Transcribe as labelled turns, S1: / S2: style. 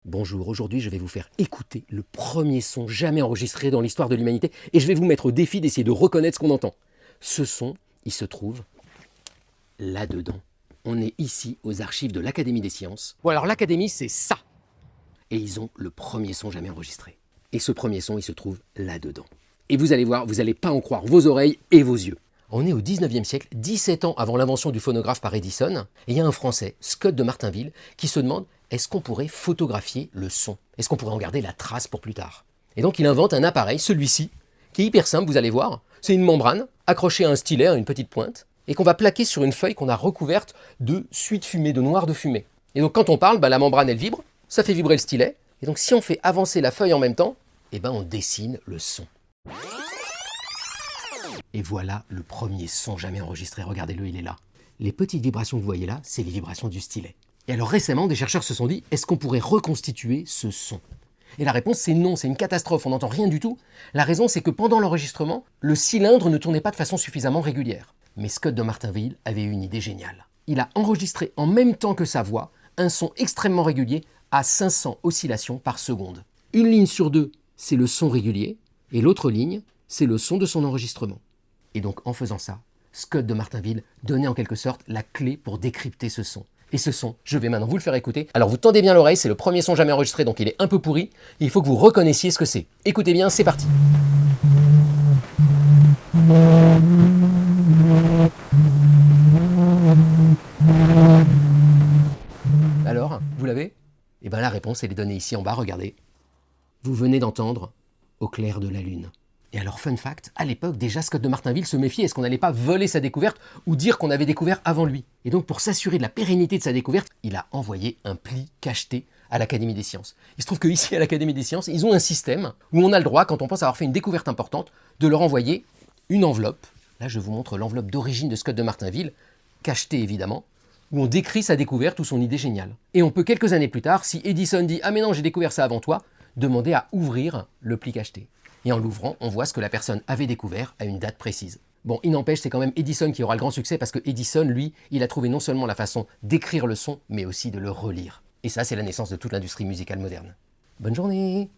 S1: Bonjour, aujourd'hui je vais vous faire écouter le premier son jamais enregistré dans l'histoire de l'humanité et je vais vous mettre au défi d'essayer de reconnaître ce qu'on entend. Ce son, il se trouve là-dedans. On est ici aux archives de l'Académie des sciences. Bon alors l'Académie c'est ça. Et ils ont le premier son jamais enregistré. Et ce premier son, il se trouve là-dedans. Et vous allez voir, vous n'allez pas en croire vos oreilles et vos yeux. On est au 19e siècle, 17 ans avant l'invention du phonographe par Edison, et il y a un Français, Scott de Martinville, qui se demande est-ce qu'on pourrait photographier le son? Est-ce qu'on pourrait en garder la trace pour plus tard? Et donc il invente un appareil, celui-ci, qui est hyper simple, vous allez voir. C'est une membrane accrochée à un stylet, à une petite pointe, et qu'on va plaquer sur une feuille qu'on a recouverte de suie de fumée, de noir de fumée. Et donc quand on parle, la membrane elle vibre, ça fait vibrer le stylet, et donc si on fait avancer la feuille en même temps, on dessine le son. Et voilà le premier son jamais enregistré, regardez-le, il est là. Les petites vibrations que vous voyez là, c'est les vibrations du stylet. Et alors récemment, des chercheurs se sont dit, est-ce qu'on pourrait reconstituer ce son? Et la réponse c'est non, c'est une catastrophe, on n'entend rien du tout. La raison c'est que pendant l'enregistrement, le cylindre ne tournait pas de façon suffisamment régulière. Mais Scott de Martinville avait une idée géniale. Il a enregistré en même temps que sa voix un son extrêmement régulier à 500 oscillations par seconde. Une ligne sur deux, c'est le son régulier, et l'autre ligne, c'est le son de son enregistrement. Et donc en faisant ça, Scott de Martinville donnait en quelque sorte la clé pour décrypter ce son. Et ce son, je vais maintenant vous le faire écouter. Alors vous tendez bien l'oreille, c'est le premier son jamais enregistré, donc il est un peu pourri. Il faut que vous reconnaissiez ce que c'est. Écoutez bien, c'est parti. Alors, vous l'avez? Eh bien la réponse, elle est donnée ici en bas, regardez. Vous venez d'entendre « Au clair de la lune ». Et alors, fun fact, à l'époque, déjà Scott de Martinville se méfiait, est-ce qu'on n'allait pas voler sa découverte ou dire qu'on avait découvert avant lui? Et donc, pour s'assurer de la pérennité de sa découverte, il a envoyé un pli cacheté à l'Académie des sciences. Il se trouve qu'ici, à l'Académie des sciences, ils ont un système où on a le droit, quand on pense avoir fait une découverte importante, de leur envoyer une enveloppe. Là, je vous montre l'enveloppe d'origine de Scott de Martinville, cachetée évidemment, où on décrit sa découverte ou son idée géniale. Et on peut, quelques années plus tard, si Edison dit « Ah mais non, j'ai découvert ça avant toi », demander à ouvrir le pli cacheté. Et en l'ouvrant, on voit ce que la personne avait découvert à une date précise. Bon, il n'empêche, c'est quand même Edison qui aura le grand succès parce que Edison, lui, il a trouvé non seulement la façon d'écrire le son, mais aussi de le relire. Et ça, c'est la naissance de toute l'industrie musicale moderne. Bonne journée!